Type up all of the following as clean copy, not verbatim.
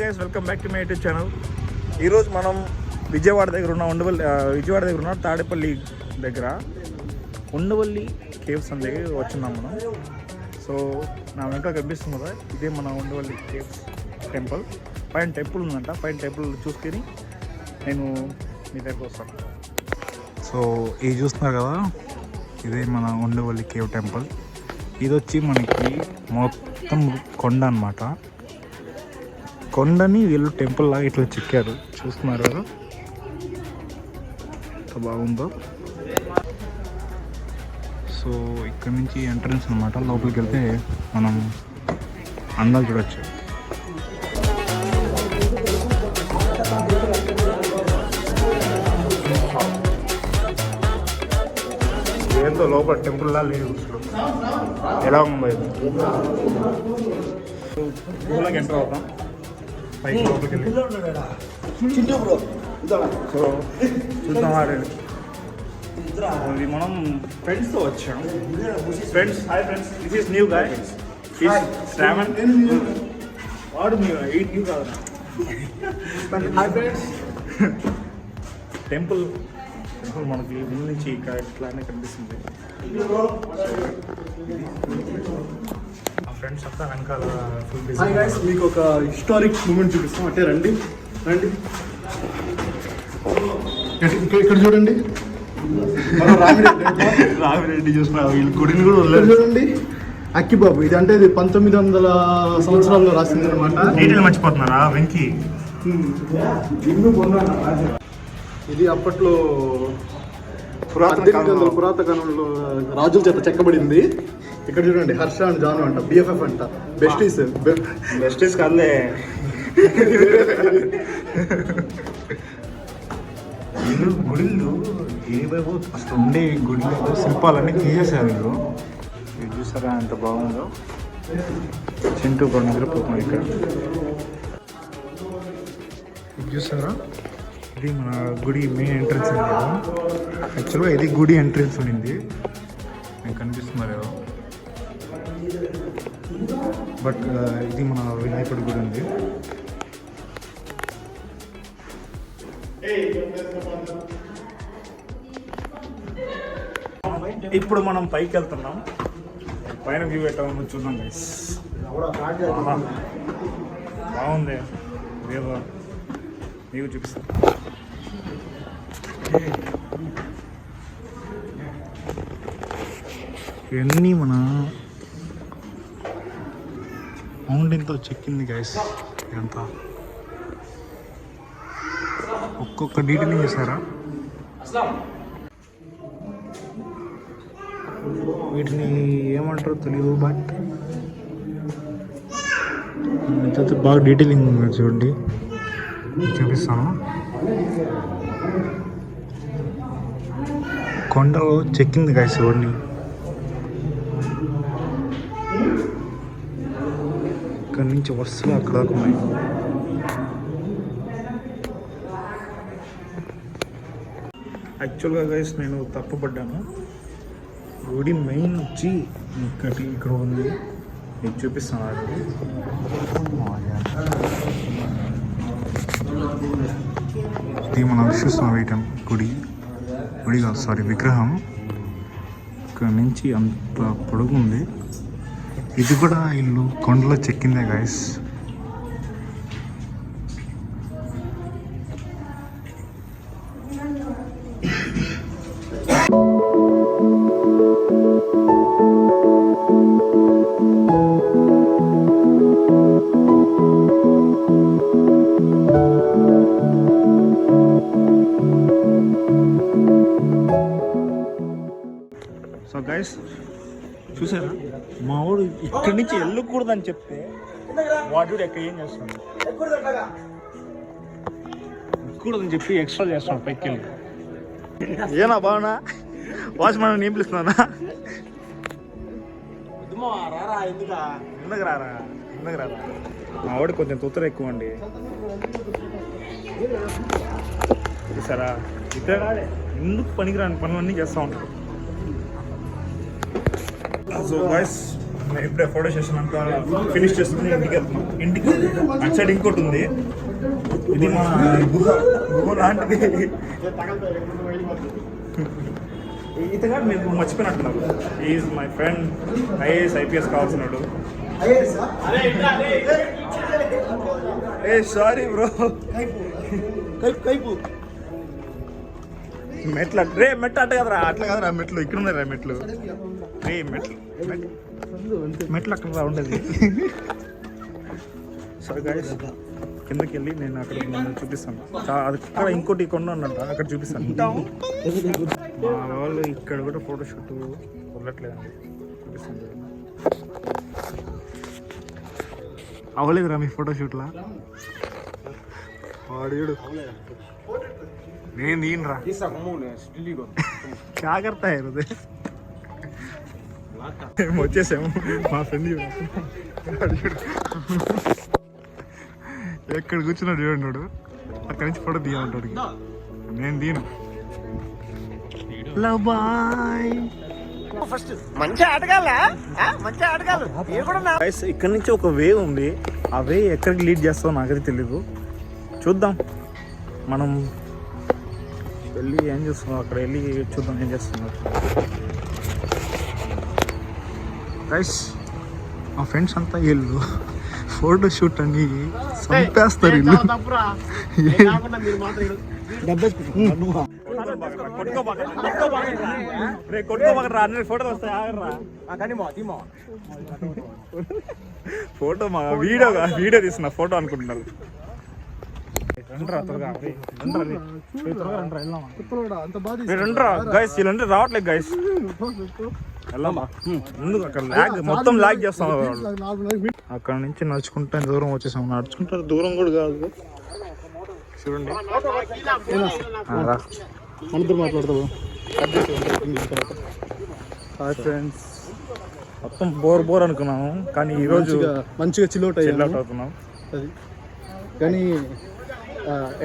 Guys, welcome back to my YouTube channel. ఈరోజు మనం విజయవాడ దగ్గర ఉన్న తాడేపల్లి దగ్గర ఉండవల్లి కేవ్స్ అని దగ్గర వచ్చున్నాం మనం. సో నా వెంట కనిపిస్తుంది కదా, ఇదే మన ఉండవల్లి కేవ్స్ టెంపుల్. పైన టెంపుల్ ఉందంట, పైన టెంపుల్ చూసుకొని నేను మీ దగ్గరకు వస్తాను. సో ఇది చూస్తున్నారు కదా, ఇదే మన ఉండవల్లి కేవ్ టెంపుల్. ఇది వచ్చి మనకి మొత్తం కొండ అన్నమాట. కొండని వీళ్ళు టెంపుల్ లాగా ఇట్లా చెక్కారు, చూస్తున్నారు కదా ఎంత బాగుందో. సో ఇక్కడ నుంచి ఎంట్రన్స్ అనమాట. లోపలికి వెళ్తే మనం అందాలు చూడొచ్చు. ఏందో లోపల టెంపుల్ లా లేదు, ఎలా ఉంది. సో గుహలోకి ఎంటర్ అవుతాం, పైకి లోపలికి వెళ్ళి. సో చూద్దాం ఆడండి. ఇది మనం ఫ్రెండ్స్తో వచ్చాం. Friends, hi friends, this is new guy, Shravan. వాడు న్యూ, ఎయిట్ న్యూ కాదు. Hi friends. టెంపుల్ మనకి ముందు నుంచి ఇక్కడ ఇట్లానే కనిపిస్తుంది. ఫ్రెండ్స్ అంతా వెనకాల ఫుల్ బిజీ. మీకు ఒక హిస్టారిక్ మూమెంట్ చూపిస్తాం, అంటే రండి రండి. ఇక్కడ చూడండి, రామిరెడ్డి చూస్తున్నారు. వీళ్ళు గుడిని కూడా వదిలేదు. చూడండి అక్కిబాబు. ఇది అంటే ఇది 1900 సంవత్సరాల్లో రాసింది అనమాట. డీటెయిల్ మర్చిపోతున్నారా వెంకీ? ఇది అప్పట్లో పురాతన కాలంలో రాజుల చేత చెక్కబడింది. ఇక్కడ చూడండి, హర్ష అండ్ జాను అంట, బిఎఫ్ఎఫ్ అంట, బెస్టీస్ కాదులే. గుడిలు ఏవేవో అసలు ఉండే గుడిలో శిల్పాలన్నీ తీసేసారు వీళ్ళు. ఇది చూసారా ఎంత బాగుందో. చింటూ కూడా నిద్రపోతున్నాం ఇక్కడ. ఇది చూసారా, ఇది మన గుడి మెయిన్ ఎంట్రన్స్ ఉంది కదా. యాక్చువల్గా ఇది గుడి ఎంట్రన్స్ ఉండింది, మీకు కనిపిస్తున్నారు. బట్ ఇది మన వినాయకుడి గుడి ఉంది. ఇప్పుడు మనం పైకి వెళ్తున్నాం. పైన వ్యూ పెట్టామని చూద్దాం గైస్. బాగుంది, వ్యూ చూపిస్తాను. ఇవన్నీ మన మౌంటైన్తో చెక్కింది గైస్. ఇదంతా ఒక్కొక్క డీటెయిలింగ్ చేశారా. వీటిని ఏమంటారో తెలియదు, బట్ బాగా డీటెయిలింగ్ ఉంది చూడండి. చూపిస్తాను. కొండలో చెక్కింది గైస్ చూడండి. ఇక్కడ నుంచి వరుసగా అక్కడ దాకా ఉన్నాయి. యాక్చువల్గా గైస్ నేను తప్పుపడ్డాను. గుడి మెయిన్ వచ్చి ఇక్కడ ఉంది, మీకు చూపిస్తాను. ఇది మన విశ్వస్వామి గుడి కాదు, సారీ, విగ్రహం. ఇక్కడ నుంచి అంత పొడుగు ఉంది. ఇది కూడా ఇల్లు కొండలో చెక్కిందే గైస్. సో గైస్ చూసారా, మా వాడు ఇక్కడి నుంచి వెళ్ళకూడదని చెప్తే వాడు ఎక్కడ ఏం చేస్తాడు, ఎక్కకూడదని చెప్పి ఎక్స్ట్రా చేస్తాడు పైకి వెళ్ళి. ఏనా బాగున్నా వాచ్ మనం ఏం పిలుస్తున్నానా? ఎందుకు రారా మా వాడు కొంచెం తొత్తర ఎక్కువ అండి. చూసారా, ఇక్కడ ఎందుకు పనికిరాని పనులన్నీ చేస్తూ ఉంటాడు. సో గైస్ నేను ఇప్పుడే ఫోటో సెషన్ అంతా ఫినిష్ చేసుకుని ఇంటికి వెళ్తున్నాం. ఇంటికి అటు సైడ్ ఇంకోటి ఉంది, ఇది మా గుహ లాంటిది. ఇతగా మీరు మర్చిపోయినట్టున్నారు, is my friend, IAS IPS కావాల్సినాడు. ఏ సారీ బ్రో, మెట్లు రే మెట్లు అట్ట కదరా, అట్లా కదరా మెట్లు ఇక్కడ ఉన్నాయి రా మెట్లు, రే మెట్లు మెట్లు అక్కడ ఉండేది. సరే గైస్ కిందకి వెళ్ళి నేను అక్కడ చూపిస్తాను. అది అక్కడ ఇంకోటి కొండ ఉన్నట్ట, అక్కడ చూపిస్తాను. మా వాళ్ళు ఇక్కడ కూడా ఫోటోషూట్ వదలట్లేదండి, చూపిస్తాను. అవ్వలేదురా మీ ఫోటోషూట్లా? వాడు నేను దీనిరా జాగ్రత్త అయ్యారు. మేము వచ్చేసాము, మా ఫ్రెండ్ ఎక్కడ కూర్చున్నాడు చూడండి, అక్కడి నుంచి ఫోటో తీయమంటాడు. నేను దీను బాయ్. ఇక్కడ నుంచి ఒక వే ఉంది, ఆ వే ఎక్కడికి లీడ్ చేస్తుందో నాకైతే తెలీదు. చూద్దాం, మనం వెళ్ళి ఏం చేస్తున్నాం, అక్కడ వెళ్ళి చూద్దాం ఏం చేస్తున్నారు. గైస్ మా ఫ్రెండ్స్ అంతా వీళ్ళు ఫోటో షూట్ అని చంపేస్తారు వీళ్ళు. ఫోటో మా వీడియో తీస్తున్నా, ఫోటో అనుకుంటున్నారు. గైస్ వీళ్ళంటే రావట్లేదు గైస్, వెళ్ళమ్మా ముందుకు. అక్కడ లాగ్ మొత్తం లాగ్ చేస్తాం. అక్కడ నుంచి నడుచుకుంటా దూరం వచ్చేసాం, నడుచుకుంటా దూరం కూడా కాదు చూడండి. మాట్లాడతావు ఫ్రెండ్స్, మొత్తం బోర్ అనుకున్నాము, కానీ ఈరోజు మంచిగా చిల్అవుట్ అవుతున్నాం. అది కానీ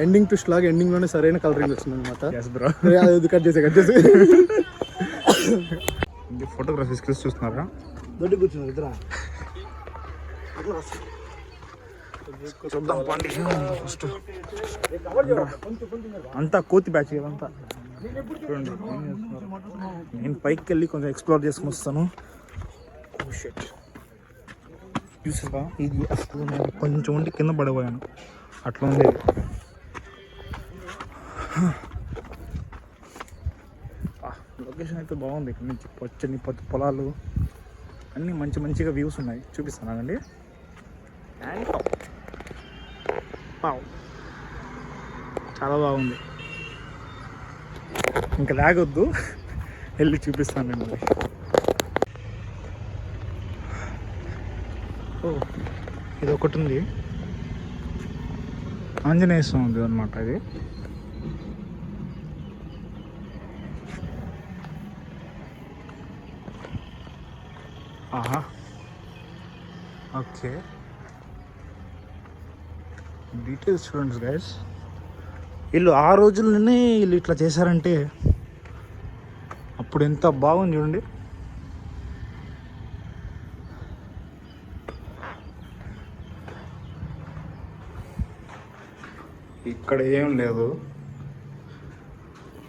ఎండింగ్ ట్విస్ట్ లాగా ఎండింగ్ లోనే సరైన కలరింగ్ వచ్చింది అనమాట. కట్ చేసి ఫోటోగ్రఫీ స్కిల్స్ చూస్తున్నారా? దొడ్డి కూర్చున్నారు ఇద్దరా, చూద్దాం పండి. ఫస్ట్ అంతా కోతి బ్యాచ్ ఇదంతా చూడండి. నేను పైకి వెళ్ళి కొంచెం ఎక్స్ప్లోర్ చేసుకుని వస్తాను. చూసారా, ఇది అసలు నేను కొంచెం ఉండి కింద పడిపోయాను, అట్లా ఉండేది. లొకేషన్ అయితే బాగుంది. ఇక్కడ నుంచి పచ్చని పొలాలు అన్నీ మంచిగా వ్యూస్ ఉన్నాయి, చూపిస్తానండి. చాలా బాగుంది, ఇంకా లాగొద్దు, వెళ్ళి చూపిస్తానండి. మరి ఓ ఇది ఒకటి ఉంది, ఆంజనేయ స్వామి ఉంది అనమాట. అది ఆహా ఓకే, డీటెయిల్స్ చూడండి గైస్. వీళ్ళు ఆ రోజుల్లోనే వీళ్ళు ఇట్లా చేశారంటే అప్పుడు ఎంత బాగుంది చూడండి. ఇక్కడ ఏం లేదు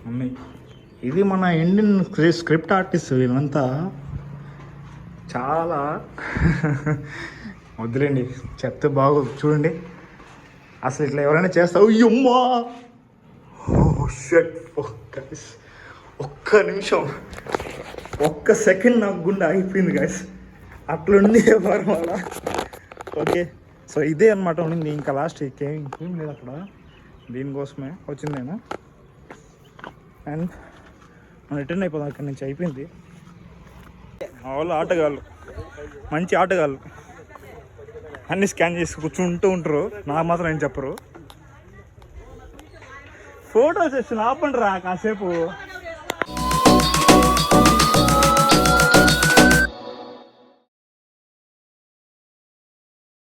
ఉన్నాయి. ఇది మన ఇండియన్ స్క్రిప్ట్ ఆర్టిస్ట్ వీళ్ళంతా చాలా వద్దులేండి, చెప్తే బాగోదు. చూడండి అసలు ఇట్లా ఎవరైనా చేస్తావు. అమ్మా ఒక్క నిమిషం, ఒక్క సెకండ్ నాకు గుండె ఆగిపోయింది గాయస్, అట్లుంది వ్యాపారం అలా. ఓకే, సో ఇదే అనమాట ఉండింది. ఇంకా లాస్ట్ ఇంకేం లేదు అక్కడ, దీనికోసమే వచ్చింది నేను. అండ్ మనం రిటర్న్ అయిపోదాం అక్కడి నుంచి, అయిపోయింది. మా వాళ్ళు ఆటగాళ్ళు, మంచి ఆటగాళ్ళు, అన్నీ స్కాన్ చేసి కూర్చుంటూ ఉంటారు, నాకు మాత్రం ఏం చెప్పరు. ఫోటో సెషన్ ఆపండి రా కాసేపు.